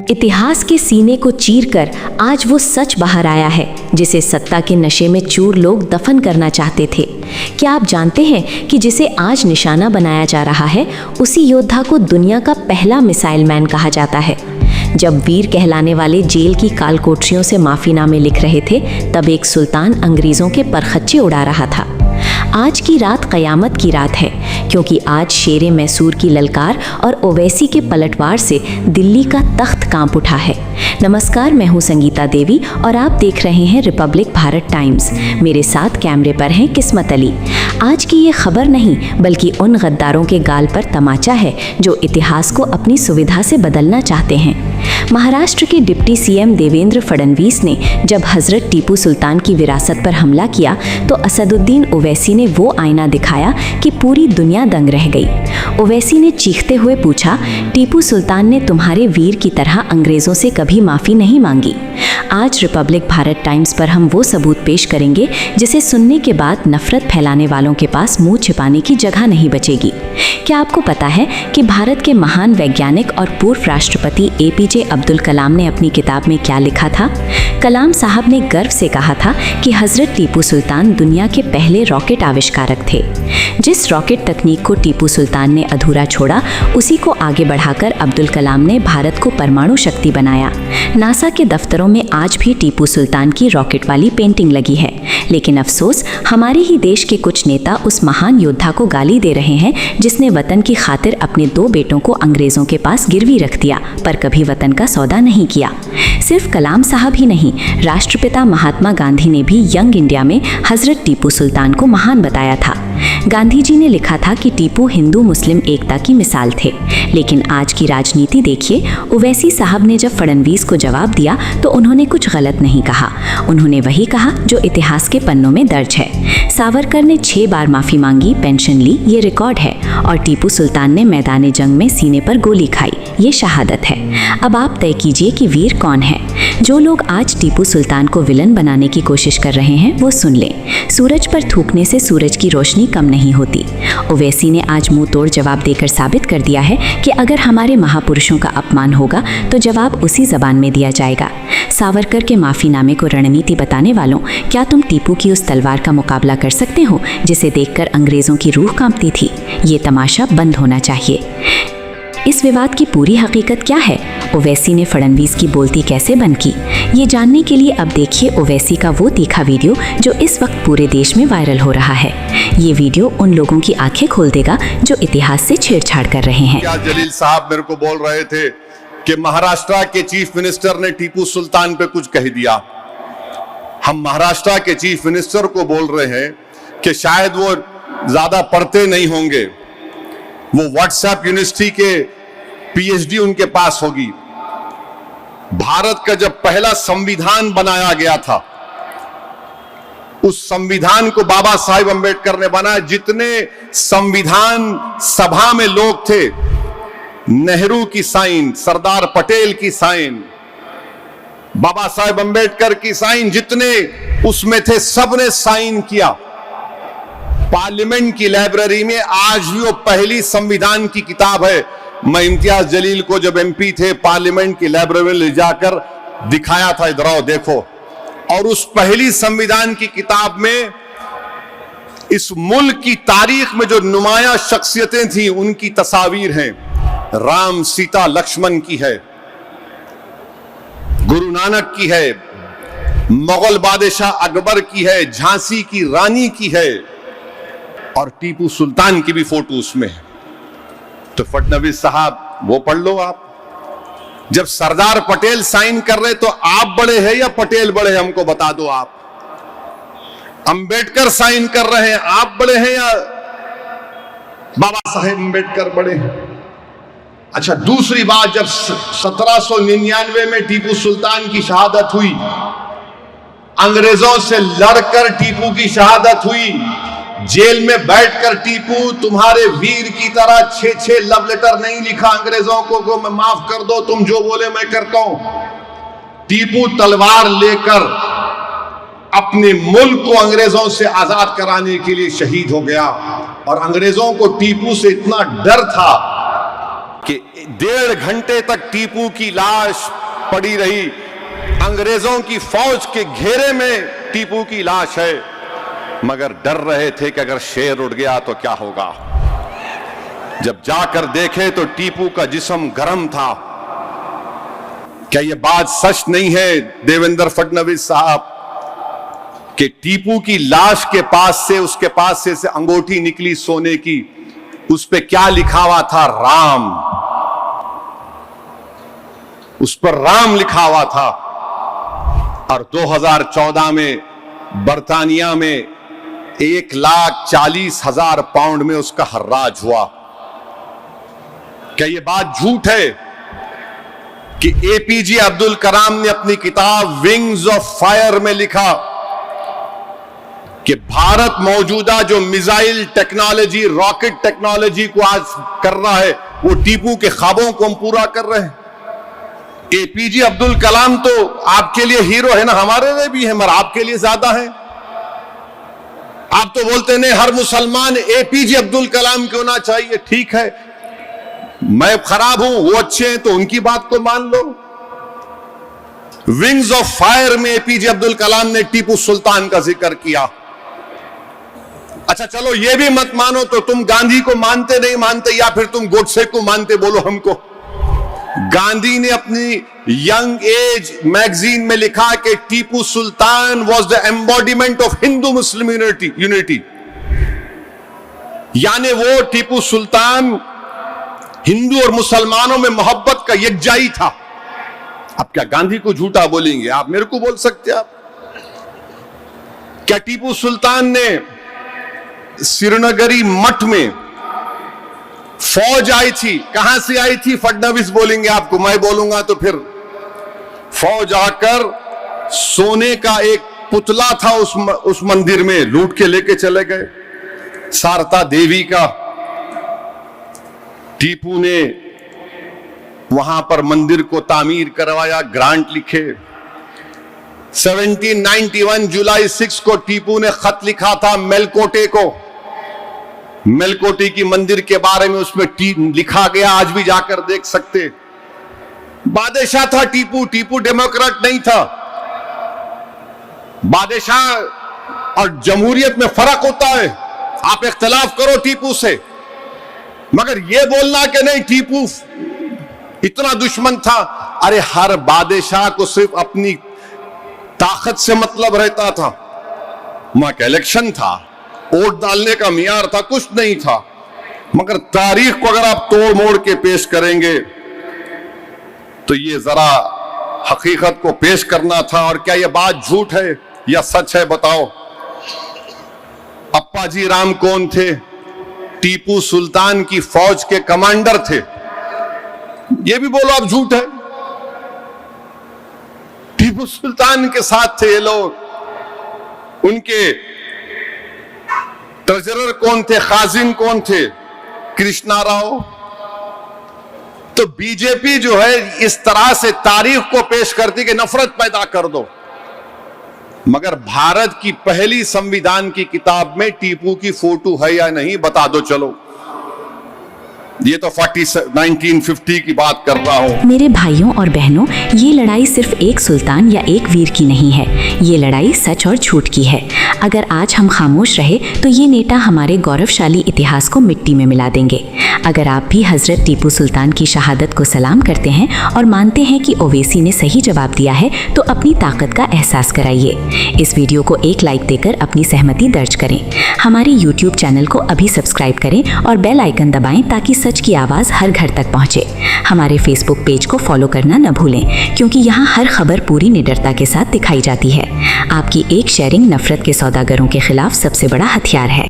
इतिहास के सीने को चीरकर आज वो सच बाहर आया है जिसे सत्ता के नशे में चूर लोग दफन करना चाहते थे। क्या आप जानते हैं कि जिसे आज निशाना बनाया जा रहा है, उसी योद्धा को दुनिया का पहला मिसाइल मैन कहा जाता है। जब वीर कहलाने वाले जेल की कालकोठरियों से माफीनामे लिख रहे थे, तब एक सुल्तान अंग्रेजों के परखच्चे उड़ा रहा था। आज की रात कयामत की रात है, क्योंकि आज शेरे मैसूर की ललकार और ओवैसी के पलटवार से दिल्ली का तख्त कांप उठा है। नमस्कार, मैं हूं संगीता देवी और आप देख रहे हैं रिपब्लिक भारत टाइम्स। मेरे साथ कैमरे पर हैं किस्मत अली। आज की ये खबर नहीं, बल्कि उन गद्दारों के गाल पर तमाचा है जो इतिहास को अपनी सुविधा से बदलना चाहते हैं। महाराष्ट्र के डिप्टी सीएम देवेंद्र फडणवीस ने जब हजरत टीपू सुल्तान की विरासत पर हमला किया, तो असदुद्दीन ओवैसी ने वो आईना दिखाया कि पूरी दुनिया दंग रह गई। ओवैसी ने चीखते हुए पूछा, टीपू सुल्तान ने तुम्हारे वीर की तरह अंग्रेजों से कभी माफ़ी नहीं मांगी। आज रिपब्लिक भारत टाइम्स पर हम वो सबूत पेश करेंगे जिसे सुनने के बाद नफरत फैलाने वालों के पास मुंह छिपाने की जगह नहीं बचेगी। क्या आपको पता है कि भारत के महान वैज्ञानिक और पूर्व राष्ट्रपति एपीजे अब्दुल कलाम ने अपनी किताब में क्या लिखा था? कलाम साहब ने गर्व से कहा था कि हजरत टीपू सुल्तान दुनिया के पहले रॉकेट आविष्कारक थे। जिस रॉकेट तकनीक को टीपू सुल्तान ने अधूरा छोड़ा, उसी को आगे बढ़ाकर अब्दुल कलाम ने भारत को परमाणु शक्ति बनाया। नासा के दफ्तरों में आज भी टीपू सुल्तान की रॉकेट वाली पेंटिंग लगी है, लेकिन अफसोस हमारे ही देश के कुछ नेता उस महान योद्धा को गाली दे रहे हैं जिसने वतन की खातिर अपने 2 बेटों को अंग्रेजों के पास गिरवी रख दिया, पर कभी वतन का सौदा नहीं किया। सिर्फ कलाम साहब ही नहीं, राष्ट्रपिता महात्मा गांधी ने भी यंग इंडिया में हजरत टीपू सुल्तान को महान बताया था। गांधी जी ने लिखा था कि टीपू हिंदू मुस्लिम एकता की मिसाल थे। लेकिन आज की राजनीति देखिए, ओवैसी साहब ने जब फडणवीस को जवाब दिया तो उन्होंने कुछ गलत नहीं कहा। उन्होंने वही कहा जो इतिहास के पन्नों में दर्ज है। सावरकर ने 6 बार माफी मांगी, पेंशन ली, ये रिकॉर्ड है। और टीपू सुल्तान ने मैदान जंग में सीने पर गोली खाई, ये शहादत है। अब आप तय कीजिए कि वीर कौन है। जो लोग आज टीपू सुल्तान को विलन बनाने की कोशिश कर रहे हैं, वो सुन लें। सूरज पर थूकने से सूरज की रोशनी कम नहीं होती। ओवैसी ने आज मुंह तोड़ जवाब देकर साबित कर दिया है कि अगर हमारे महापुरुषों का अपमान होगा तो जवाब उसी जबान में दिया जाएगा। सावरकर के माफीनामे को रणनीति बताने वालों, क्या तुम टीपू की उस तलवार का मुकाबला कर सकते हो जिसे देखकर अंग्रेजों की रूह कांपती थी? ये तमाशा बंद होना चाहिए। इस विवाद की पूरी हकीकत क्या है? ओवैसी ने फडणवीस की बोलती कैसे बंद की? ये जानने के लिए अब देखिए ओवैसी का वो तीखा वीडियो जो इस वक्त पूरे देश में वायरल हो रहा है। ये वीडियो उन लोगों की आंखें खोल देगा जो इतिहास से छेड़छाड़ कर रहे हैं। क्या जलील साहब मेरे को बोल रहे थे कि महाराष्ट्र के चीफ मिनिस्टर ने टीपू सुल्तान पे कुछ कह दिया। हम महाराष्ट्र के चीफ मिनिस्टर को बोल रहे हैं कि शायद वो ज्यादा पढ़ते नहीं होंगे, वो व्हाट्सएप यूनिवर्सिटी के पीएचडी उनके पास होगी। भारत का जब पहला संविधान बनाया गया था, उस संविधान को बाबा साहेब अंबेडकर ने बनाया। जितने संविधान सभा में लोग थे, नेहरू की साइन, सरदार पटेल की साइन, बाबा साहेब अंबेडकर की साइन, जितने उसमें थे सबने साइन किया। पार्लियामेंट की लाइब्रेरी में आज भी वो पहली संविधान की किताब है। मैं इम्तियाज जलील को जब एमपी थे, पार्लियामेंट की लाइब्रेरी में ले जाकर दिखाया था, इधर आओ देखो। और उस पहली संविधान की किताब में इस मुल्क की तारीख में जो नुमाया शख्सियतें थी, उनकी तस्वीर हैं। राम, सीता, लक्ष्मण की है, गुरु नानक की है, मुगल बादशाह अकबर की है, झांसी की रानी की है, और टीपू सुल्तान की भी फोटो उसमें है। तो फडणवीस साहब वो पढ़ लो आप। जब सरदार पटेल साइन कर रहे तो आप बड़े हैं या पटेल बड़े हैं, हमको बता दो आप। अंबेडकर साइन कर रहे हैं, आप बड़े हैं या बाबा साहेब अंबेडकर बड़े हैं? अच्छा, दूसरी बात, जब 1799 में टीपू सुल्तान की शहादत हुई, अंग्रेजों से लड़कर टीपू की शहादत हुई, जेल में बैठकर टीपू तुम्हारे वीर की तरह 6 लव लेटर नहीं लिखा अंग्रेजों को मैं माफ कर दो, तुम जो बोले मैं करता हूं। टीपू तलवार लेकर अपने मुल्क को अंग्रेजों से आजाद कराने के लिए शहीद हो गया। और अंग्रेजों को टीपू से इतना डर था कि 1.5 घंटे तक टीपू की लाश पड़ी रही। अंग्रेजों की फौज के घेरे में टीपू की लाश है, मगर डर रहे थे कि अगर शेर उड़ गया तो क्या होगा। जब जाकर देखे तो टीपू का जिस्म गर्म था। क्या यह बात सच नहीं है देवेंद्र फडणवीस साहब कि टीपू की लाश के पास से, उसके पास से अंगूठी निकली सोने की, उस पे क्या लिखा हुआ था? राम। उस पर राम लिखा हुआ था। और 2014 में बर्तानिया में 1,40,000 पाउंड में उसका हर्राज हुआ। क्या यह बात झूठ है कि एपीजे अब्दुल कलाम ने अपनी किताब विंग्स ऑफ फायर में लिखा कि भारत मौजूदा जो मिसाइल टेक्नोलॉजी, रॉकेट टेक्नोलॉजी को आज कर रहा है, वो टीपू के ख्वाबों को हम पूरा कर रहे हैं। एपीजे अब्दुल कलाम तो आपके लिए हीरो है ना, हमारे लिए भी है, मगर आपके लिए ज्यादा है। आप तो बोलते नहीं हर मुसलमान एपीजे अब्दुल कलाम क्यों ना चाहिए। ठीक है, मैं खराब हूं, वो अच्छे हैं, तो उनकी बात को मान लो। विंग्स ऑफ फायर में एपीजे अब्दुल कलाम ने टीपू सुल्तान का जिक्र किया। अच्छा चलो ये भी मत मानो तो तुम गांधी को मानते नहीं मानते, या फिर तुम गोडसे को मानते, बोलो हमको। गांधी ने अपनी यंग एज मैगजीन में लिखा कि Tipu Sultan was the embodiment of Hindu Muslim unity, यानी वो टीपू सुल्तान हिंदू और मुसलमानों में मोहब्बत का यकजाई था। अब क्या गांधी को झूठा बोलेंगे? आप मेरे को बोल सकते हैं आप? क्या टीपू सुल्तान ने श्रीनगरी मठ में फौज आई थी? कहां से आई थी? फडणवीस बोलेंगे आपको, मैं बोलूंगा तो फिर फौज आकर सोने का एक पुतला था उस मंदिर में लूट के लेके चले गए, शारदा देवी का। टीपू ने वहां पर मंदिर को तामीर करवाया, ग्रांट लिखे। 1791 जुलाई 6 को टीपू ने खत लिखा था मेलकोटे को। मेलकोटे की मंदिर के बारे में उसमें लिखा गया, आज भी जाकर देख सकते। बादशाह था टीपू, टीपू डेमोक्रेट नहीं था। बादशाह और जमहूरियत में फर्क होता है। आप इख्तिलाफ करो टीपू से, मगर यह बोलना कि नहीं टीपू इतना दुश्मन था। अरे हर बादशाह को सिर्फ अपनी ताकत से मतलब रहता था। वहां का इलेक्शन था, वोट डालने का मियार था, कुछ नहीं था। मगर तारीख को अगर आप तोड़ मोड़ के पेश करेंगे तो ये जरा हकीकत को पेश करना था। और क्या यह बात झूठ है या सच है? बताओ। अप्पाजी राम कौन थे? टीपू सुल्तान की फौज के कमांडर थे। ये भी बोलो आप झूठ है? टीपू सुल्तान के साथ थे ये लोग। उनके ट्रेजरर कौन थे? खाजिन कौन थे? कृष्णा राव। तो बीजेपी जो है इस तरह से तारीख को पेश करती कि नफरत पैदा कर दो, मगर भारत की पहली संविधान की किताब में टीपू की फोटो है या नहीं? बता दो। चलो, ये तो 1950 की बात कर रहा हूं। मेरे भाइयों और बहनों, ये लड़ाई सिर्फ एक सुल्तान या एक वीर की नहीं है, ये लड़ाई सच और झूठ की है। अगर आज हम खामोश रहे तो ये नेता हमारे गौरवशाली इतिहास को मिट्टी में मिला देंगे। अगर आप भी हजरत टीपू सुल्तान की शहादत को सलाम करते हैं और मानते हैं कि ओवैसी ने सही जवाब दिया है, तो अपनी ताकत का एहसास कराइए। इस वीडियो को एक लाइक देकर अपनी सहमति दर्ज करें। हमारे YouTube चैनल को अभी सब्सक्राइब करें और बेल आइकन दबाएं ताकि सच की आवाज़ हर घर तक पहुंचे। हमारे फेसबुक पेज को फॉलो करना न भूलें, क्योंकि यहाँ हर खबर पूरी निडरता के साथ दिखाई जाती है। आपकी एक शेयरिंग नफरत के सौदागरों के खिलाफ सबसे बड़ा हथियार है।